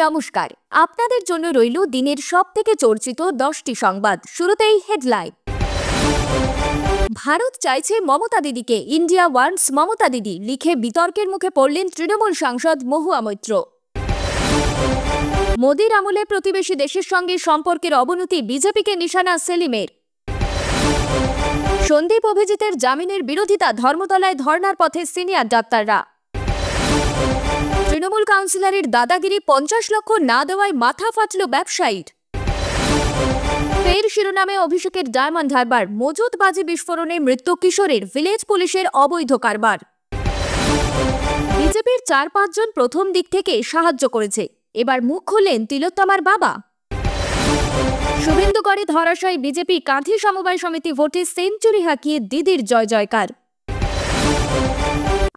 নমস্কার, আপনাদের জন্য রইল দিনের সবথেকে চর্চিত 10টি সংবাদ। শুরুতেই হেডলাইন। ভারত চাইছে মমতা দিদিকে, ইন্ডিয়া ওয়ান্টস মমতা দিদি লিখে বিতর্কের মুখে পড়লেন তৃণমূল সাংসদ মহুয়া মৈত্র। মোদির আমলে প্রতিবেশী দেশের সঙ্গে সম্পর্কের অবনতি, বিজেপিকে নিশানা সেলিমের। সন্দীপ অভিজিতের জামিনের বিরোধিতা, ধর্মতলায় ধর্নার পথে সিনিয়র ডাক্তাররা। তৃণমূল কাউন্সিলরের দাদাগিরি, 50 লক্ষ না দেওয়ায় মাথা ফাটল ব্যবসায়ীর। ফের শিরোনামে অভিষেকের ডায়মন্ড হারবার, মজুত বাজি বিস্ফোরণে মৃত্যু কিশোরের, ভিলেজ পুলিশের অবৈধ কারবার। বিজেপির 4-5 জন প্রথম দিক থেকে সাহায্য করেছে, এবার মুখ খুললেন তিলোত্তমার বাবা। শুভেন্দুগড়ে ধরাশায়ী বিজেপি, কাঁথি সমবায় সমিতি ভোটে সেঞ্চুরি হাঁকিয়ে দিদির জয় জয়কার।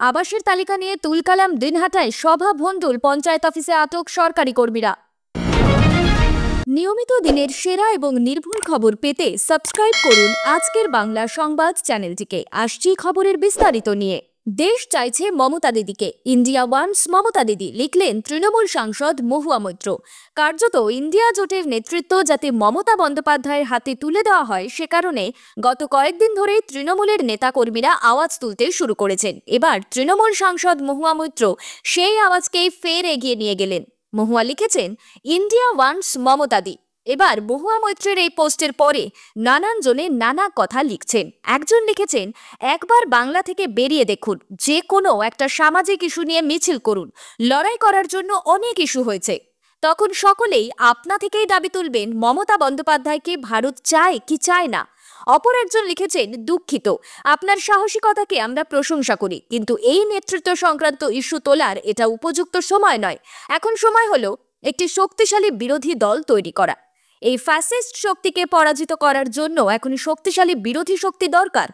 আবাসের তালিকা নিয়ে তুলকালাম দিনহাটায়, সভা ভণ্ডুল, পঞ্চায়েত অফিসে আটক সরকারি কর্মীরা। নিয়মিত দিনের সেরা এবং নির্ভুল খবর পেতে সাবস্ক্রাইব করুন আজকের বাংলা সংবাদ চ্যানেলটিকে। আসছি খবরের বিস্তারিত নিয়ে। দেশ চাইছে মমতা দিদিকে, ইন্ডিয়া ওয়ান্টস মমতা দিদি লিখলেন তৃণমূল সাংসদ মহুয়া মৈত্র। কার্যত ইন্ডিয়া জোটের নেতৃত্ব যাতে মমতা বন্দ্যোপাধ্যায়ের হাতে তুলে দেওয়া হয়, সে কারণে গত কয়েকদিন ধরেই তৃণমূলের নেতাকর্মীরা আওয়াজ তুলতে শুরু করেছেন। এবার তৃণমূল সাংসদ মহুয়া মৈত্র সেই আওয়াজকেই ফের এগিয়ে নিয়ে গেলেন। মহুয়া লিখেছেন, ইন্ডিয়া ওয়ান্টস মমতা দি। এবার মহুয়া মৈত্রের এই পোস্টের পরে নানান জনে নানা কথা লিখছেন। একজন লিখেছেন, একবার বাংলা থেকে বেরিয়ে দেখুন, যে কোনো একটা সামাজিক ইস্যু নিয়ে মিছিল করুন, লড়াই করার জন্য অনেক ইস্যু হয়েছে। তখন সকলেই আপনা থেকেই দাবি তুলবেন মমতা বন্দ্যোপাধ্যায়কে ভারত চায় কি চায় না। অপর একজন লিখেছেন, দুঃখিত, আপনার সাহসিকতাকে আমরা প্রশংসা করি, কিন্তু এই নেতৃত্ব সংক্রান্ত ইস্যু তোলার এটা উপযুক্ত সময় নয়। এখন সময় হলো একটি শক্তিশালী বিরোধী দল তৈরি করা। এই ফ্যাসিস্ট শক্তিকে পরাজিত করার জন্য এখন শক্তিশালী বিরোধী শক্তি দরকার।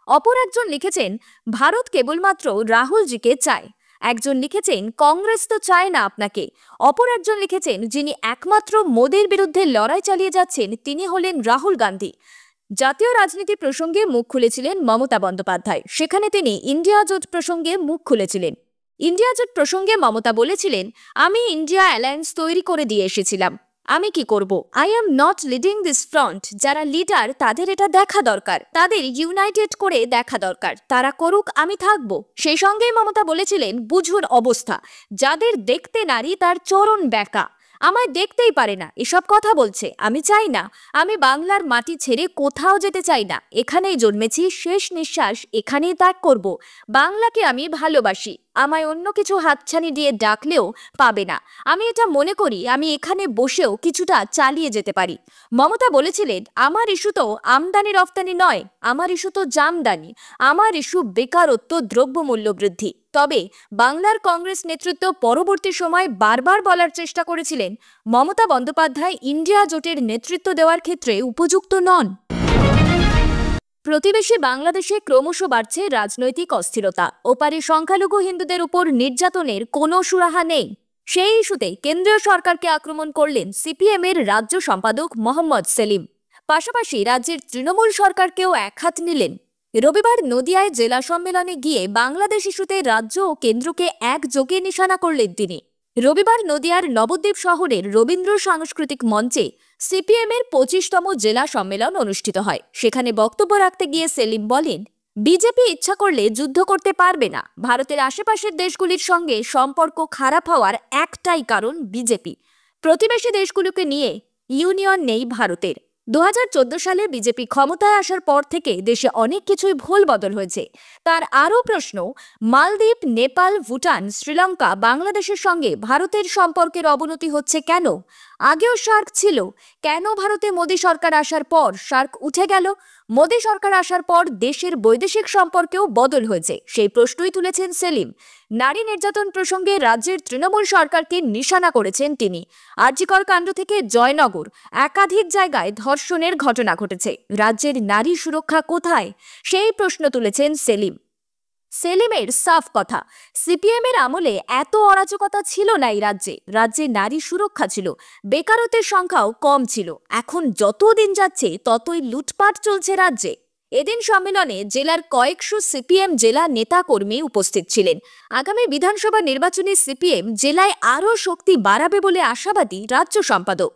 অপর একজন লিখেছেন, ভারত কেবলমাত্র রাহুলজিকে চায়। একজন লিখেছেন, কংগ্রেস তো চায় না আপনাকে। অপর একজন লিখেছেন, যিনি একমাত্র মোদির বিরুদ্ধে লড়াই চালিয়ে যাচ্ছেন তিনি হলেন রাহুল গান্ধী। জাতীয় রাজনীতি প্রসঙ্গে মুখ খুলেছিলেন মমতা বন্দ্যোপাধ্যায়, সেখানে তিনি ইন্ডিয়া জোট প্রসঙ্গে মুখ খুলেছিলেন। ইন্ডিয়া জোট প্রসঙ্গে মমতা বলেছিলেন, আমি ইন্ডিয়া অ্যালায়েন্স তৈরি করে দিয়ে এসেছিলাম, আমি কি করব? I am not leading this front. যারা লিডার তাদের এটা দেখা দরকার, তাদের ইউনাইটেড করে দেখা দরকার, তারা করুক, আমি থাকব। সেই সঙ্গেই মমতা বলেছিলেন, বুঝুন অবস্থা, যাদের দেখতে নারী তার চরণ ব্যাকা, আমায় দেখতেই পারে না, এসব কথা বলছে। আমি চাই না, আমি বাংলার মাটি ছেড়ে কোথাও যেতে চাই না, এখানেই জন্মেছি, শেষ নিঃশ্বাস এখানেই ত্যাগ করব। বাংলাকে আমি ভালোবাসি, আমায় অন্য কিছু হাতছানি দিয়ে ডাকলেও পাবে না। আমি এটা মনে করি আমি এখানে বসেও কিছুটা চালিয়ে যেতে পারি। মমতা বলেছিলেন, আমার ইস্যু তো আমদানি রফতানি নয়, আমার ইস্যু তো জামদানি, আমার ইস্যু বেকারত্ব, দ্রব্যমূল্য বৃদ্ধি। তবে বাংলার কংগ্রেস নেতৃত্ব পরবর্তী সময় বারবার বলার চেষ্টা করেছিলেন, মমতা বন্দ্যোপাধ্যায় ইন্ডিয়া জোটের নেতৃত্ব দেওয়ার ক্ষেত্রে উপযুক্ত নন। প্রতিবেশী বাংলাদেশে ক্রমশ বাড়ছে রাজনৈতিক অস্থিরতা। ওপারে সংখ্যালঘু হিন্দুদের উপর নির্যাতনের কোনো সুরাহা নেই। সেই ইস্যুতে কেন্দ্রীয় সরকারকে আক্রমণ করলেন সিপিএম এর রাজ্য সম্পাদক মোহাম্মদ সেলিম। পাশাপাশি রাজ্যের তৃণমূল সরকারকেও একহাত নিলেন। রবিবার নদিয়ায় জেলা সম্মেলনে গিয়ে বাংলাদেশ ইস্যুতে রাজ্য ও কেন্দ্রকে একযোগে নিশানা করলেন তিনি। রবিবার নদিয়ার নবদ্বীপ শহরের রবীন্দ্র সাংস্কৃতিক মঞ্চে সিপিএম এর 25তম জেলা সম্মেলন অনুষ্ঠিত হয়। সেখানে বক্তব্য রাখতে গিয়ে সেলিম বলেন, বিজেপি ইচ্ছা করলে যুদ্ধ করতে পারবে না। ভারতের আশেপাশের দেশগুলির সঙ্গে সম্পর্ক খারাপ হওয়ার একটাই কারণ বিজেপি। প্রতিবেশী দেশগুলোকে নিয়ে ইউনিয়ন নেই ভারতের। 2014 সালে বিজেপি ক্ষমতায় আসার পর থেকে দেশে অনেক কিছুই ভুল বদল হয়েছে। তার আরও প্রশ্ন, মালদ্বীপ, নেপাল, ভুটান, শ্রীলঙ্কা, বাংলাদেশের সঙ্গে ভারতের সম্পর্কের অবনতি হচ্ছে কেন? আগেও সার্ক ছিল, কেন ভারতে মোদী সরকার আসার পর সার্ক উঠে গেল? মোদী সরকার আসার পর দেশের বৈদেশিক সম্পর্কেও বদল হয়েছে, সেই প্রশ্নই তুলেছেন সেলিম। নারী নির্যাতন প্রসঙ্গে রাজ্যের তৃণমূল সরকারকে নিশানা করেছেন তিনি। আরজিকর কাণ্ড থেকে জয়নগর, একাধিক জায়গায় ধর্ষণের ঘটনা ঘটেছে, রাজ্যের নারী সুরক্ষা কোথায়? সেই প্রশ্ন তুলেছেন সেলিম। সেলিমের সাফ কথা, সিপিএম এর আমলে এত অরাজকতা ছিল না এই রাজ্যে। রাজ্যে নারী সুরক্ষা ছিল, বেকারত্বের সংখ্যাও কম ছিল। এখন যত দিন যাচ্ছে ততই লুটপাট চলছে রাজ্যে। এদিন সম্মেলনে জেলার কয়েকশো সিপিএম জেলা নেতাকর্মী উপস্থিত ছিলেন। আগামী বিধানসভা নির্বাচনে সিপিএম জেলায় আরও শক্তি বাড়াবে বলে আশাবাদী রাজ্য সম্পাদক।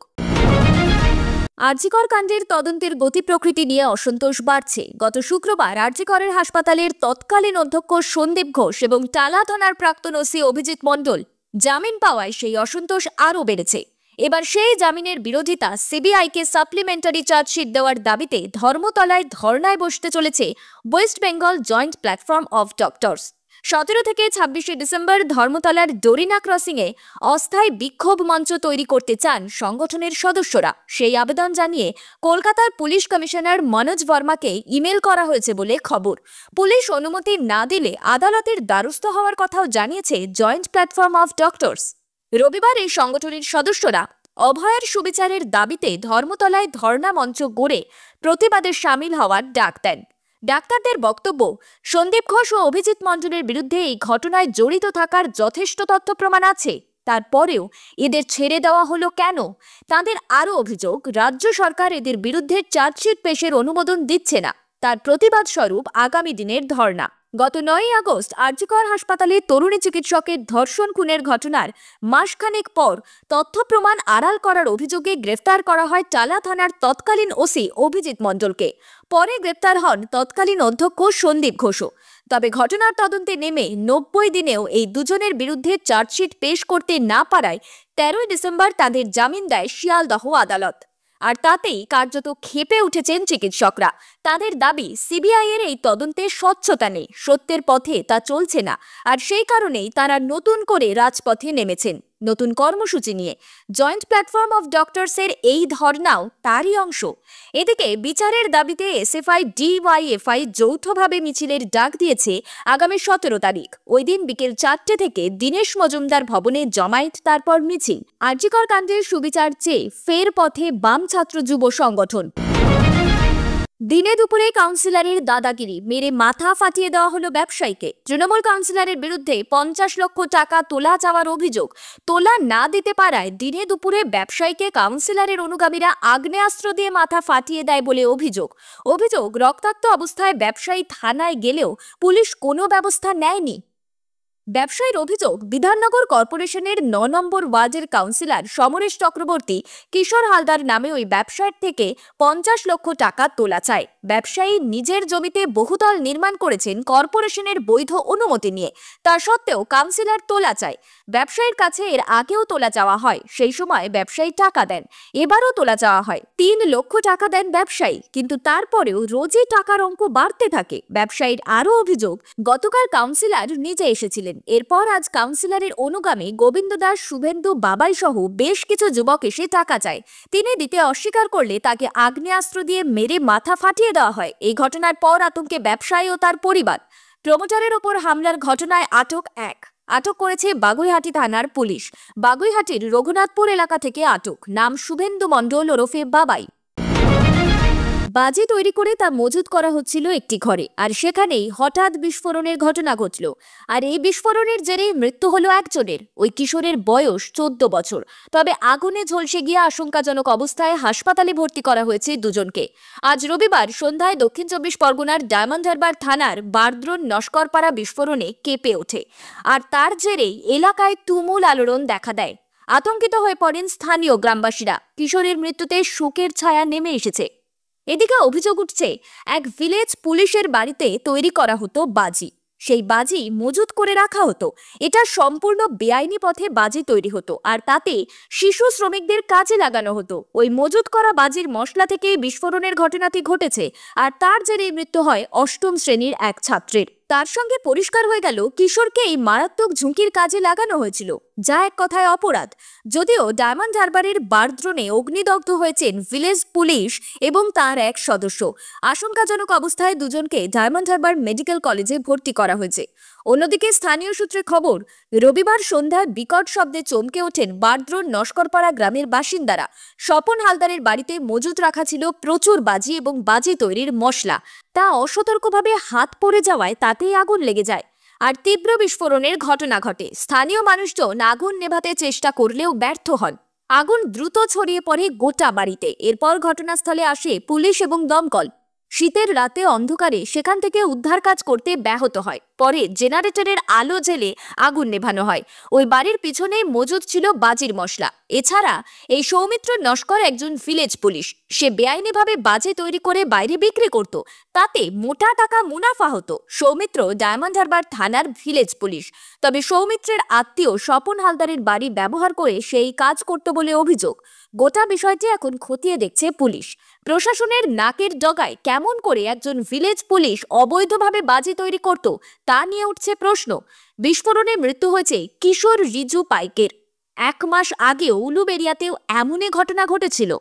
আরজিকর কাণ্ডের তদন্তের গতি প্রকৃতি নিয়ে অসন্তোষ বাড়ছে। গত শুক্রবার আরজিকরের হাসপাতালের তৎকালীন অধ্যক্ষ সন্দীপ ঘোষ এবং টালা থানার প্রাক্তন ওসি অভিজিৎ মণ্ডল জামিন পাওয়ায় সেই অসন্তোষ আরও বেড়েছে। এবার সেই জামিনের বিরোধিতা সিবিআইকে সাপ্লিমেন্টারি চার্জশিট দেওয়ার দাবিতে ধর্মতলায় ধর্নায় বসতে চলেছে West Bengal joint platform of doctors. 17 থেকে 26 ডিসেম্বর ধর্মতলার ডোরিনা ক্রসিংয়ে অস্থায়ী বিক্ষোভ মঞ্চ তৈরি করতে চান সংগঠনের সদস্যরা। সেই আবেদন জানিয়ে কলকাতার পুলিশ কমিশনার মনোজ বর্মাকে ইমেল করা হয়েছে বলে খবর। পুলিশ অনুমতি না দিলে আদালতের দ্বারস্থ হওয়ার কথাও জানিয়েছে জয়েন্ট প্ল্যাটফর্ম অফ ডক্টরস। রবিবার এই সংগঠনের সদস্যরা অভয়ার সুবিচারের দাবিতে ধর্মতলায় ধর্ণা মঞ্চ গড়ে প্রতিবাদে সামিল হওয়ার ডাক দেন। ডাক্তারদের বক্তব্য, সন্দীপ ঘোষ ও অভিজিৎ মণ্ডলের বিরুদ্ধে এই ঘটনায় জড়িত থাকার যথেষ্ট তথ্য প্রমাণ আছে, তারপরেও এদের ছেড়ে দেওয়া হলো কেন? তাদের আরও অভিযোগ, রাজ্য সরকার এদের বিরুদ্ধে চার্জশিট পেশের অনুমোদন দিচ্ছে না। তার প্রতিবাদ স্বরূপ আগামী দিনের ধর্ণা। গত 9 আগস্ট আরজিকর হাসপাতালে তরুণী চিকিৎসকের ধর্ষণ খুনের ঘটনার মাসখানেক পর তথ্য প্রমাণ আড়াল করার অভিযোগে গ্রেফতার করা হয় টালা থানার তৎকালীন ওসি অভিজিৎ মণ্ডলকে। পরে গ্রেফতার হন তৎকালীন অধ্যক্ষ সন্দীপ ঘোষও। তবে ঘটনার তদন্তে নেমে 90 দিনেও এই দুজনের বিরুদ্ধে চার্জশিট পেশ করতে না পারায় 13 ডিসেম্বর তাদের জামিন দেয় শিয়ালদহ আদালত। আর তাতেই কার্যত ক্ষেপে উঠেছেন চিকিৎসকরা। তাদের দাবি, সিবিআই এর এই তদন্তে স্বচ্ছতা নেই, সত্যের পথে তা চলছে না। আর সেই কারণেই তারা নতুন করে রাজপথে নেমেছেন নতুন কর্মসূচি নিয়ে। জয়েন্ট প্ল্যাটফর্ম অফ ডক্টরসের এই ধর্নাও তারই অংশ। এদিকে বিচারের দাবিতে এসএফআই ডিওয়াইএফআই যৌথভাবে মিছিলের ডাক দিয়েছে আগামী 17 তারিখ। ওই দিন বিকেল 4টে থেকে দীনেশ মজুমদার ভবনে জমায়েত, তারপর মিছিল। আরজিকর কাণ্ডের সুবিচার চেয়ে ফের পথে বাম ছাত্র যুব সংগঠন। দিনে দুপুরে কাউন্সিলরের দাদাগিরি, মেরে মাথা ফাটিয়ে দেওয়া হলো ব্যবসায়ীকে। তৃণমূল কাউন্সিলরের বিরুদ্ধে 50 লক্ষ টাকা তোলা চাওয়ার অভিযোগ। তোলা না দিতে পারায় দিনে দুপুরে ব্যবসায়ীকে কাউন্সিলরের অনুগামীরা আগ্নেয়াস্ত্র দিয়ে মাথা ফাটিয়ে দেয় বলে অভিযোগ। রক্তাক্ত অবস্থায় ব্যবসায়ী থানায় গেলেও পুলিশ কোনো ব্যবস্থা নেয়নি। ব্যবসায়ীর অভিযোগ, বিধাননগর কর্পোরেশনের 9 নম্বর ওয়ার্ডের কাউন্সিলর সমরেশ চক্রবর্তী কিশোর হালদার নামে ওই ব্যবসায়ীর থেকে 50 লক্ষ টাকা তোলা চায়। ব্যবসায়ী নিজের জমিতে বহুতল নির্মাণ করেছেন কর্পোরেশনের বৈধ অনুমতি নিয়ে, তা সত্ত্বেও কাউন্সিলর তোলা চায়। ব্যবসায়ীর কাছে এর আগেও তোলা চাওয়া হয়, সেই সময় ব্যবসায়ী টাকা দেন। এবারও তোলা চাওয়া হয়, 3 লক্ষ টাকা দেন ব্যবসায়ী, কিন্তু তারপরেও রোজই টাকার অঙ্ক বাড়তে থাকে। ব্যবসায়ীর আরও অভিযোগ, গতকাল কাউন্সিলর নিজে এসেছিলেন, এরপর আজ কাউন্সিলরের অনুগামী গোবিন্দ দাস, শুভেন্দু বাবাই সহ বেশ কিছু যুবক এসে টাকা চায়। তিনি দিতে অস্বীকার করলে তাকে আগ্নেয়াস্ত্র দিয়ে মেরে মাথা ফাটিয়ে দেওয়া হয়। এই ঘটনার পর আতঙ্কে ব্যবসায়ী ও তার পরিবার। প্রমোটারের ওপর হামলার ঘটনায় আটক করেছে বাগুইহাটি থানার পুলিশ। বাগুইহাটির রঘুনাথপুর এলাকা থেকে আটক, নাম শুভেন্দু মণ্ডল ওরফে বাবাই। বাজি তৈরি করে তা মজুত করা হচ্ছিল একটি ঘরে, আর সেখানেই হঠাৎ বিস্ফোরণের ঘটনা ঘটল। আর এই বিস্ফোরণের জেরে মৃত্যু হলো একজনের। ওই কিশোরের বয়স 14 বছর। তবে আগুনে ঝলসে গিয়ে আশঙ্কাজনক অবস্থায় হাসপাতালে ভর্তি করা হয়েছে দুজনকে। আজ রবিবার সন্ধ্যায় দক্ষিণ 24 পরগনার ডায়মন্ড হারবার থানার বারদ্রোন নস্করপাড়া বিস্ফোরণে কেঁপে ওঠে। আর তার জেরেই এলাকায় তুমুল আলোড়ন দেখা দেয়। আতঙ্কিত হয়ে পড়েন স্থানীয় গ্রামবাসীরা। কিশোরের মৃত্যুতে শোকের ছায়া নেমে এসেছে। এদিকে অভিযোগ উঠছে, এক ভিলেজ পুলিশের বাড়িতে তৈরি করা হতো বাজি। সেই বাজি মজুত করে রাখা হতো। এটা সম্পূর্ণ বেআইনি পথে বাজি তৈরি হতো, আর তাতে শিশু শ্রমিকদের কাজে লাগানো হতো। ওই মজুত করা বাজির মশলা থেকে বিস্ফোরণের ঘটনাটি ঘটেছে, আর তার জেরে মৃত্যু হয় 8ম শ্রেণীর এক ছাত্রের। তার সঙ্গে পরিষ্কার হয়ে গেল কিশোরকে এই মারাত্মক ঝুঁকির কাজে লাগানো হয়েছিল, যা এক কথায় অপরাধ। যদিও ডায়মন্ড হারবারের বারদ্রোনে অগ্নিদগ্ধ হয়েছেন ভিলেজ পুলিশ এবং তার এক সদস্য। আশঙ্কাজনক অবস্থায় দুজনকে ডায়মন্ড হারবার মেডিকেল কলেজে ভর্তি করা হয়েছে। অন্যদিকে স্থানীয় সূত্রে খবর, রবিবার সন্ধ্যায় বিকট শব্দে চমকে ওঠেন বারদ্রোন নস্করপাড়া গ্রামের বাসিন্দারা। স্বপন হালদারের বাড়িতে মজুত রাখা ছিল প্রচুর বাজি এবং বাজি তৈরির মশলা। তা অসতর্কভাবে হাত পড়ে যাওয়ায় তাতেই আগুন লেগে যায়, আর তীব্র বিস্ফোরণের ঘটনা ঘটে। স্থানীয় মানুষজন আগুন নেভাতে চেষ্টা করলেও ব্যর্থ হন। আগুন দ্রুত ছড়িয়ে পড়ে গোটা বাড়িতে। এরপর ঘটনাস্থলে আসে পুলিশ এবং দমকল। শীতের রাতে অন্ধকারে সেখান থেকে উদ্ধার কাজ করতে ব্যাহত হয়। পরে জেনারেটরের আলো জ্বেলে আগুন নেভানো হয়। ওই বাড়ির পিছনে মজুদ ছিল বাজির মশলা। এছাড়া এই সৌমিত্র নস্কর একজন ভিলেজ পুলিশ। সে বেআইনিভাবে বাজি তৈরি করে বাইরে বিক্রি করত, তাতে মোটা টাকা মুনাফা হতো। সৌমিত্র ডায়মন্ড হারবার থানার ভিলেজ পুলিশ। তবে সৌমিত্রের আত্মীয় স্বপন হালদারের বাড়ি ব্যবহার করে সেই কাজ করত বলে অভিযোগ। গোটা বিষয়টি এখন খতিয়ে দেখছে পুলিশ। প্রশাসনের নাকের ডগায় কেমন করে একজন ভিলেজ পুলিশ অবৈধভাবে বাজি তৈরি করত তা নিয়ে উঠছে প্রশ্ন। বিস্ফোরণে মৃত্যু হয়েছে কিশোর রিজু পাইকের। 1 মাস আগেও উলুবেড়িয়াতেও এমনই ঘটনা ঘটেছিল।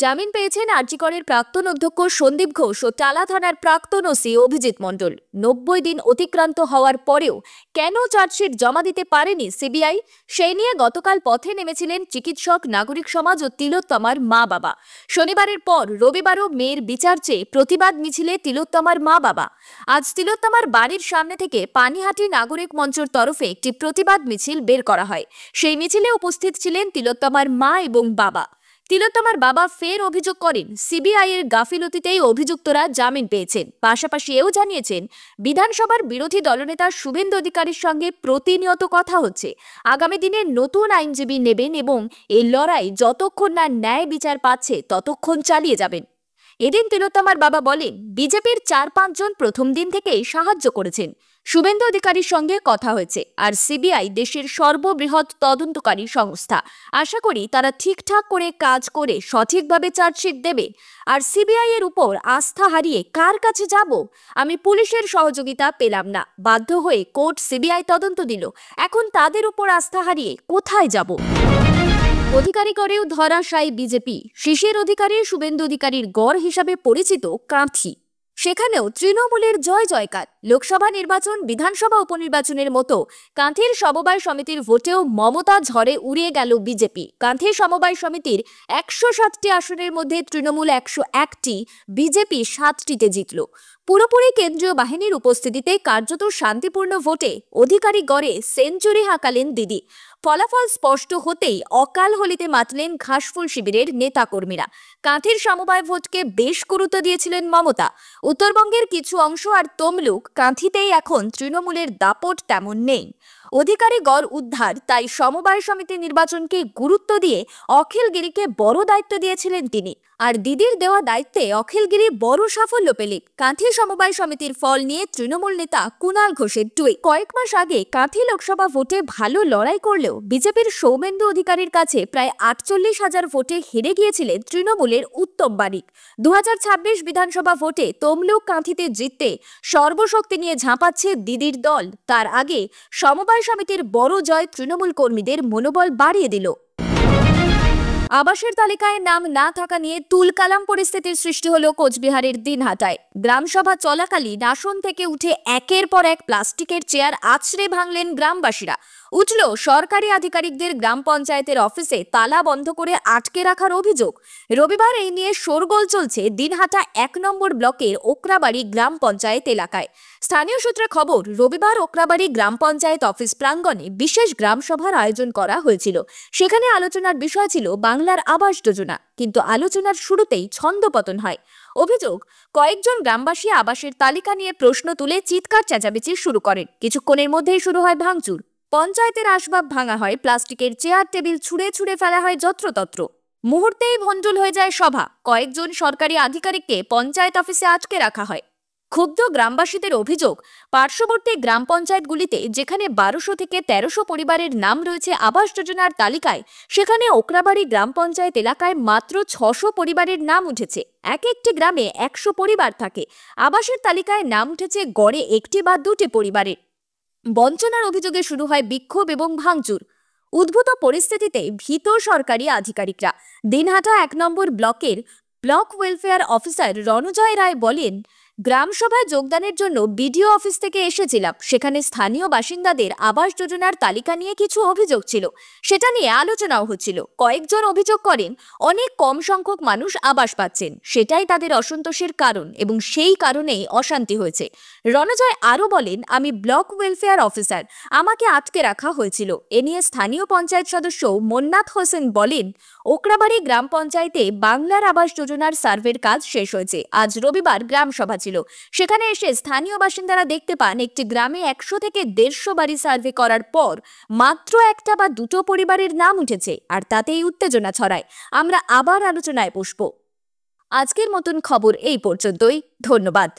জামিন পেয়েছেন আরজিকরের প্রাক্তন অধ্যক্ষ সন্দীপ ঘোষ ও টালা থানার প্রাক্তন ওসি অভিজিৎ মণ্ডল। 90 দিন অতিক্রান্ত হওয়ার পরেও কেন চার্জশিট জমা দিতে পারেনি সিবিআই, সেই নিয়ে গতকাল পথে নেমেছিলেন চিকিৎসক, নাগরিক সমাজ ও তিলোত্তমার মা বাবা। শনিবারের পর রবিবারও মেয়ের বিচার চেয়ে প্রতিবাদ মিছিলে তিলোত্তমার মা বাবা। আজ তিলোত্তমার বাড়ির সামনে থেকে পানিহাটি নাগরিক মঞ্চের তরফে একটি প্রতিবাদ মিছিল বের করা হয়। সেই মিছিলে উপস্থিত ছিলেন তিলোত্তমার মা এবং বাবা। তিলোত্তমার বাবা ফের অভিযোগ করেন, সিবিআই এর গাফিলতিতেই অভিযুক্তরা জামিন পেয়েছেন। পাশাপাশি এও জানিয়েছেন, বিধানসভার বিরোধী দলনেতা শুভেন্দু অধিকারীর সঙ্গে প্রতিনিয়ত কথা হচ্ছে। আগামী দিনে নতুন আইনজীবী নেবেন এবং এই লড়াই যতক্ষণ না ন্যায় বিচার পাচ্ছে ততক্ষণ চালিয়ে যাবেন। এদিন তিলোত্তমার বাবা বলেন, বিজেপির 4-5 জন প্রথম দিন থেকেই সাহায্য করেছেন। শুভেন্দু অধিকারীর সঙ্গে কথা হয়েছে। আর সিবিআই দেশের সর্ববৃহৎ তদন্তকারী সংস্থা। আশা করি তারা ঠিকঠাক করে কাজ করে সঠিকভাবে চার্জশিট দেবে। আর সিবিআই এর উপর আস্থা হারিয়ে কার কাছে যাব? আমি পুলিশের সহযোগিতা পেলাম না, বাধ্য হয়ে কোর্ট সিবিআই তদন্ত দিল। এখন তাদের উপর আস্থা হারিয়ে কোথায় যাব? অধিকারী গড়েও ধরাশায়ী বিজেপি। শিশির অধিকারী শুভেন্দু অধিকারীর গড় হিসাবে পরিচিত কাঁথি, সেখানেও তৃণমূলের জয় জয়কার। লোকসভা নির্বাচন, বিধানসভা উপনির্বাচনের মতো কাঁথির সমবায় সমিতির ভোটেও মমতা ঝড়ে উড়িয়ে গেল বিজেপি। কাঁথির সমবায় সমিতির 107টি আসনের মধ্যে তৃণমূল 101টি, বিজেপি 7টিতে জিতল। পুরোপুরি কেন্দ্রীয় বাহিনীর উপস্থিতিতে কার্যত শান্তিপূর্ণ ভোটে অধিকারী গড়ে সেঞ্চুরি হাঁকালেন দিদি। ফলাফল স্পষ্ট হতেই অকাল হোলিতে মাতলেন ঘাসফুল শিবিরের নেতাকর্মীরা। কাঁথির সমবায় ভোটকে বেশ গুরুত্ব দিয়েছিলেন মমতা। উত্তরবঙ্গের কিছু অংশ আর তমলুক, কাঁথিতেই এখন তৃণমূলের দাপট তেমন নেই। অধিকারী গড় উদ্ধার, তাই সমবায় সমিতি নির্বাচনকে গুরুত্ব দিয়ে অখিলগিরিকে বড় দায়িত্ব দিয়েছিলেন তিনি। আর দিদির দেওয়া দায়িত্বে অখিলগিরি বড় সাফল্য পেলেন। কাঁথি সমবায় সমিতির ফল নিয়ে তৃণমূল নেতা কুণাল ঘোষের টুইট। কয়েক মাস আগে কাঁথি লোকসভা ভোটে ভালো লড়াই করলেও বিজেপির সৌমেন্দু অধিকারীর কাছে প্রায় 48,000 ভোটে হেরে গিয়েছিলেন তৃণমূলের উত্তম বারিক। 2026 বিধানসভা ভোটে তমলুক, কাঁথিতে জিততে সর্বশক্তি নিয়ে ঝাঁপাচ্ছে দিদির দল। তার আগে সমবায় সমিতির বড় জয় তৃণমূল কর্মীদের মনোবল বাড়িয়ে দিল। আবাসের তালিকায় নাম না থাকা নিয়ে তুলকালাম পরিস্থিতির সৃষ্টি হলো কোচবিহারের দিনহাটায়। গ্রামসভা চলাকালীন আসন থেকে উঠে একের পর এক প্লাস্টিকের চেয়ার আছড়ে ভাঙলেন গ্রামবাসীরা। উঠল সরকারি আধিকারিকদের গ্রাম পঞ্চায়েতের অফিসে তালা বন্ধ করে আটকে রাখার অভিযোগ। রবিবার এই নিয়ে শোরগোল চলছে দিনহাটা 1 নম্বর ব্লকের ওকরাবাড়ি গ্রাম পঞ্চায়েত এলাকায়। স্থানীয় সূত্রে খবর, রবিবার ওকরাবাড়ি গ্রাম পঞ্চায়েত অফিস প্রাঙ্গণে বিশেষ গ্রাম সভার আয়োজন করা হয়েছিল। সেখানে আলোচনার বিষয় ছিল বাংলার আবাস যোজনা, কিন্তু আলোচনার শুরুতেই ছন্দপতন হয়। অভিযোগ, কয়েকজন গ্রামবাসী আবাসের তালিকা নিয়ে প্রশ্ন তুলে চিৎকার চেঁচামেচি শুরু করেন। কিছুক্ষণের মধ্যেই শুরু হয় ভাঙচুর। পঞ্চায়েতের আসবাব ভাঙা হয়, প্লাস্টিকের চেয়ার টেবিল ছুঁড়ে ছুঁড়ে ফেলা হয় যত্রতত্র। মুহূর্তেই ভণ্ডুল হয়ে যায় সভা। কয়েকজন সরকারি আধিকারিককে পঞ্চায়েত অফিসে আটকে রাখা হয়। ক্ষুব্ধ গ্রামবাসীদের অভিযোগ, পার্শ্ববর্তী গ্রাম পঞ্চায়েতগুলিতে যেখানে 1200 থেকে 1300 পরিবারের নাম রয়েছে আবাস যোজনার তালিকায়, সেখানে ওকরাবাড়ি গ্রাম পঞ্চায়েত এলাকায় মাত্র 600 পরিবারের নাম উঠেছে। এক একটি গ্রামে 100 পরিবার থাকে। আবাসের তালিকায় নাম উঠেছে গড়ে 1টি বা 2টি পরিবারের। বঞ্চনার অভিযোগে শুরু হয় বিক্ষোভ এবং ভাঙচুর। উদ্ভূত পরিস্থিতিতে ভীত সরকারি আধিকারিকরা। দিনহাটা 1 নম্বর ব্লকের ব্লক ওয়েলফেয়ার অফিসার রণজয় রায় বলেন, গ্রাম সভায় যোগদানের জন্য বিডিও অফিস থেকে এসেছিলাম। সেখানে স্থানীয় বাসিন্দাদের আবাস যোজনার তালিকা নিয়ে কিছু অভিযোগ ছিল, সেটা নিয়ে আলোচনাও হচ্ছিল। কয়েকজন অভিযোগ করেন অনেক কম সংখ্যক মানুষ আবাস পাচ্ছেন, সেটাই তাদের অসন্তোষের কারণ এবং সেই কারণেই অশান্তি হয়েছে। রণজয় আরও বলেন, আমি ব্লক ওয়েলফেয়ার অফিসার, আমাকে আটকে রাখা হয়েছিল। এ নিয়ে স্থানীয় পঞ্চায়েত সদস্য মোন্নাত হোসেন বলেন, ওকরাবাড়ি গ্রাম পঞ্চায়েতে বাংলার আবাস যোজনার সার্ভের কাজ শেষ হয়েছে। আজ রবিবার গ্রাম সভা ছিল। সেখানে এসে স্থানীয় বাসিন্দারা দেখতে পান একটি গ্রামে 100 থেকে 150 বাড়ি সার্ভে করার পর মাত্র একটা বা দুটো পরিবারের নাম উঠেছে, আর তাতেই উত্তেজনা ছড়ায়। আমরা আবার আলোচনায় বসবো। আজকের মতন খবর এই পর্যন্তই। ধন্যবাদ।